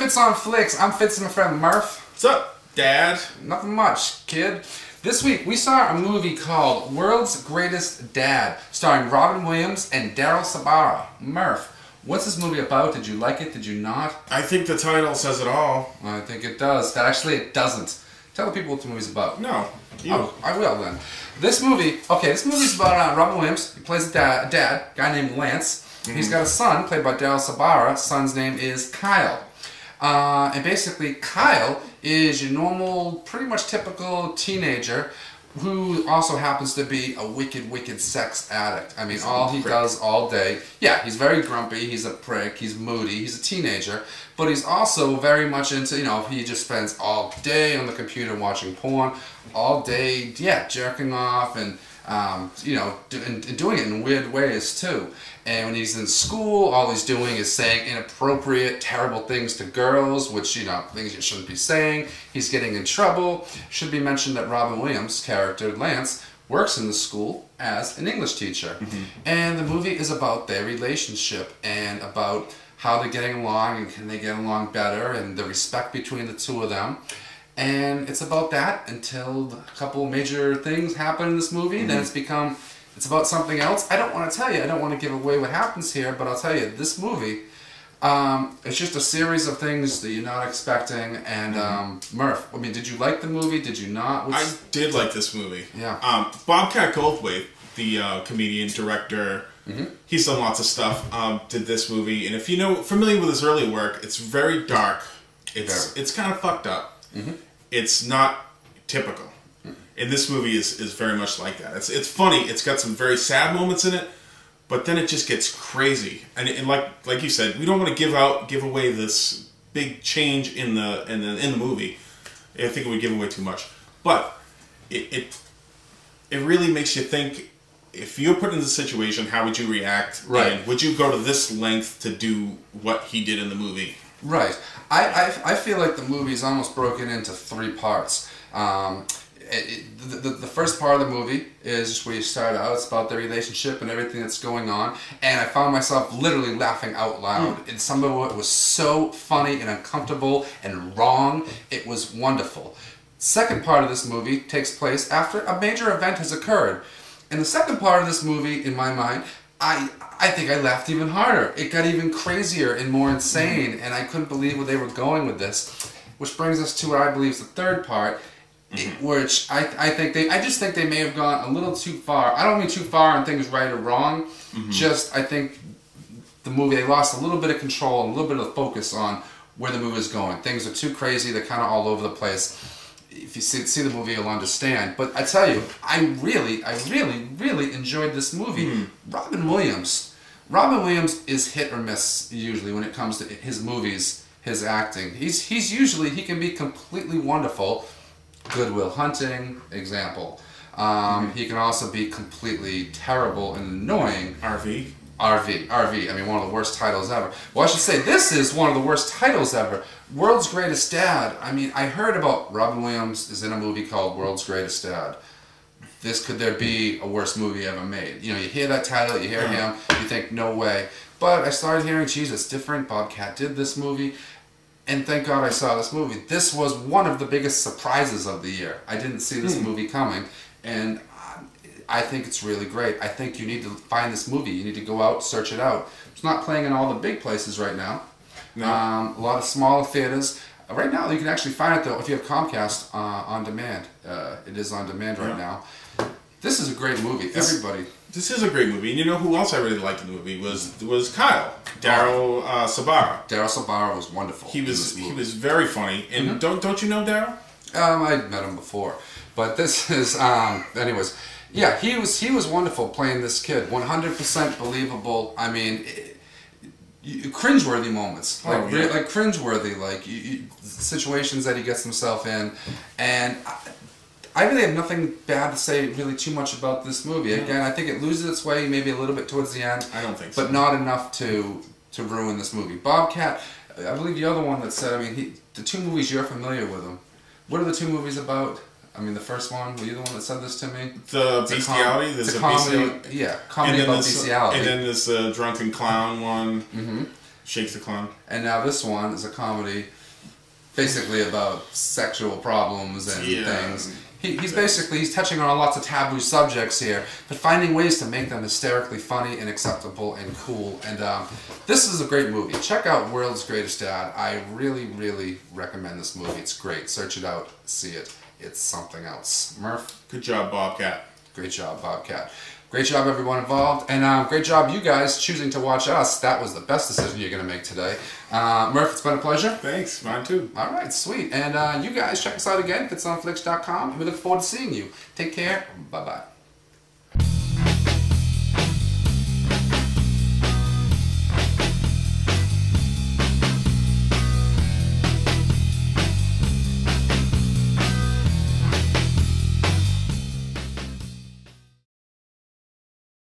Fitz on Flix. I'm Fitz and my friend Murph. What's up, Dad? Nothing much, kid. This week we saw a movie called World's Greatest Dad, starring Robin Williams and Daryl Sabara. Murph, what's this movie about? Did you like it? Did you not? I think the title says it all. I think it does. Actually, it doesn't. Tell the people what the movie's about. No, you. Oh, I will then. This movie's about Robin Williams. He plays a dad, a guy named Lance. He's got a son, played by Daryl Sabara. Son's name is Kyle. And basically, Kyle is your normal, pretty much typical teenager who also happens to be a wicked, wicked sex addict. I mean, all he does all day. Yeah, he's very grumpy, he's a prick, he's moody, he's a teenager, but he's also very much into, he just spends all day on the computer watching porn, all day, yeah, jerking off and, and doing it in weird ways too. And when he's in school, all he's doing is saying inappropriate, terrible things to girls, which, things you shouldn't be saying. He's getting in trouble. Should be mentioned that Robin Williams' character, Lance, works in the school as an English teacher. And the movie is about their relationship and about how they're getting along and can they get along better and the respect between the two of them. And it's about that until a couple major things happen in this movie. Then it's about something else. I don't want to tell you. I don't want to give away what happens here, but I'll tell you, this movie, it's just a series of things that you're not expecting. And Murph, I mean, did you like the movie? Did you not? I did like this movie. Yeah. Bobcat Goldthwait, the comedian, director, he's done lots of stuff, did this movie. And if familiar with his early work, it's very dark. It's kind of fucked up. It's not typical. And this movie is very much like that. It's funny. It's got some very sad moments in it, but then it just gets crazy. And like you said, we don't want to give away this big change in the movie. I think it would give away too much. But it really makes you think. If you're put in this situation, how would you react? Right. And would you go to this length to do what he did in the movie? Right. I feel like the movie is almost broken into three parts. The first part of the movie is where you start out. It's about their relationship and everything that's going on. And I found myself literally laughing out loud. And some of it was so funny and uncomfortable and wrong. It was wonderful. Second part of this movie takes place after a major event has occurred. In the second part of this movie, in my mind, I think I laughed even harder. It got even crazier and more insane. And I couldn't believe where they were going with this. Which brings us to what I believe is the third part. Which I just think they may have gone a little too far. I don't mean too far on things right or wrong. Just I think the movie, they lost a little bit of control and a little bit of focus on where the movie is going. Things are too crazy. They're kind of all over the place. If you see the movie, you'll understand. But I tell you, I really enjoyed this movie. Robin Williams is hit or miss usually when it comes to his movies, his acting. He can be completely wonderful. Good Will Hunting, example. He can also be completely terrible and annoying. RV. I mean, one of the worst titles ever. Well, I should say, this is one of the worst titles ever. World's Greatest Dad. I mean, I heard about Robin Williams is in a movie called World's Greatest Dad. Could there be a worse movie ever made? You hear that title, you hear him, you think, no way. But I started hearing, geez, it's different. Bobcat did this movie. And thank God I saw this movie. This was one of the biggest surprises of the year. I didn't see this movie coming, and I think it's really great. I think you need to find this movie. You need to go out, search it out. It's not playing in all the big places right now. No. A lot of smaller theaters. Right now, you can actually find it, though, if you have Comcast on demand. It is on demand right now. This is a great movie. This is a great movie. And you know who else I really liked in the movie was Kyle. Daryl Sabara. Daryl Sabara was wonderful. He was very funny. And don't you know Daryl? I met him before. But this is anyways. Yeah, he was wonderful playing this kid. 100% believable. I mean, cringeworthy moments, like cringeworthy, situations that he gets himself in, and I really have nothing bad to say really too much about this movie. Again, I think it loses its way maybe a little bit towards the end. I don't think so. But not enough to ruin this movie. Bobcat, I believe the other one that said, I mean, the two movies, you're familiar with them. What are the two movies about? I mean, the first one, were you the one that said this to me? The bestiality? There's a comedy. Yeah, comedy about bestiality. And then there's the drunken clown one. Shakes the Clown. And now this one is a comedy basically about sexual problems and Yeah. things. He's touching on lots of taboo subjects here, but finding ways to make them hysterically funny and acceptable and cool. And this is a great movie. Check out World's Greatest Dad. I really, really recommend this movie. It's great. Search it out. See it. It's something else. Murph? Good job, Bobcat. Great job, Bobcat. Great job, everyone involved. And great job, you guys, choosing to watch us. That was the best decision you're going to make today. Murph, it's been a pleasure. Thanks. Mine too. All right, sweet. And you guys, check us out again, FitzOnFlix.com. We look forward to seeing you. Take care. Bye-bye.